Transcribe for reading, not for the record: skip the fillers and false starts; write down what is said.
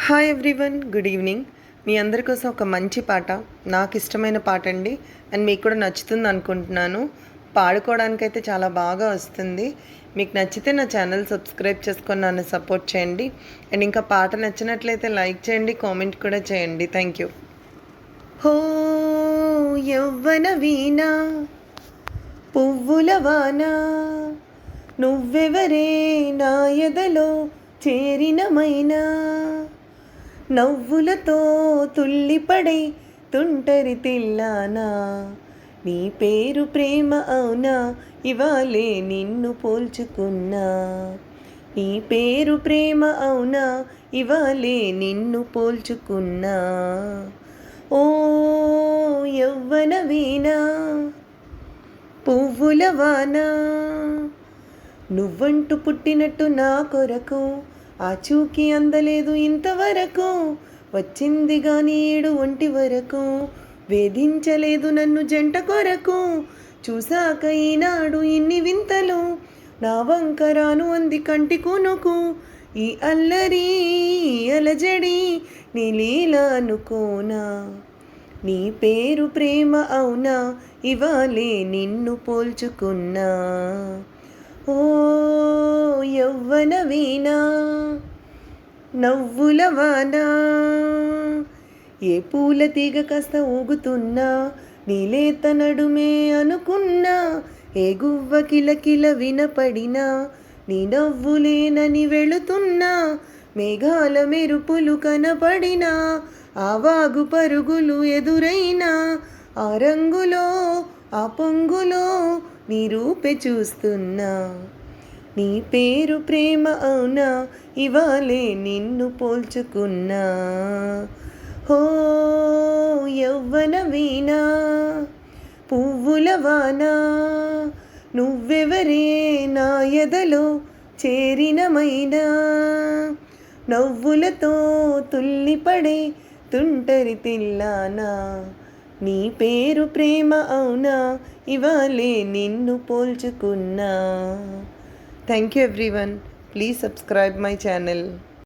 Hi everyone, good evening. మీ అందరి కోసం ఒక మంచి పాట, నాకు ఇష్టమైన పాట అండి. అండ్ మీకు కూడా నచ్చుతుంది అనుకుంటున్నాను. పాడుకోవడానికైతే చాలా బాగా వస్తుంది. మీకు నచ్చితే నా ఛానల్ సబ్స్క్రైబ్ చేసుకొని నన్ను సపోర్ట్ చేయండి. అండ్ ఇంకా పాట నచ్చినట్లయితే లైక్ చేయండి, కామెంట్ కూడా చేయండి. Thank you. హో యవ్వన వీణ పువ్వుల వాన, నువ్వెవరే నా ఎదలో చేరిన మైనా, నవ్వులతో తుల్లిపడే తుంటరి తిల్లానా, నీ పేరు ప్రేమ అవునా, ఇవాళే నిన్ను పోల్చుకున్నా. నీ పేరు ప్రేమ అవునా, ఇవాళే నిన్ను పోల్చుకున్నా. ఓ యవ్వన వీణ పువ్వుల వాన, నువ్వంటూ పుట్టినట్టు నా కొరకు ఆచూకీ అందలేదు ఇంతవరకు. వచ్చింది గాని ఏడు ఒంటి వరకు, వేధించలేదు నన్ను జంట కొరకు. చూసాక ఈనాడు ఇన్ని వింతలు, నా వంకరాను అంది కంటి కొనుకు. ఈ అల్లరి అలజడి నీ లీల అనుకోనా, నీ పేరు ప్రేమ అవునా, ఇవాళే నిన్ను పోల్చుకున్నా. ఓ యవ్వన వీణ నవ్వుల వాన, ఏ పూల తీగ కాస్త ఊగుతున్నా, నీలేత నడుమే అనుకున్నా. ఏ గువ్వ కిలకిల వినపడినా, నీ నవ్వులేనని వెళుతున్నా. మేఘాల మెరుపులు కనపడినా, ఆ వాగు పరుగులు ఎదురైనా. ఆ రంగులో ఆ పొంగులో నీ రూపే చూస్తున్నా. నీ పేరు ప్రేమ అవునా, ఇవాళే నిన్ను పోల్చుకున్నా. హో యవ్వన వీణ పువ్వుల వాన, నువ్వెవరే నా ఎదలో చేరిన మైనా, నవ్వులతో తుల్లిపడే తుంటరి తిల్లానా, నీ పేరు ప్రేమ అవునా, ఇవాళే నిన్ను పోల్చుకున్నా. Thank you everyone. Please subscribe my channel.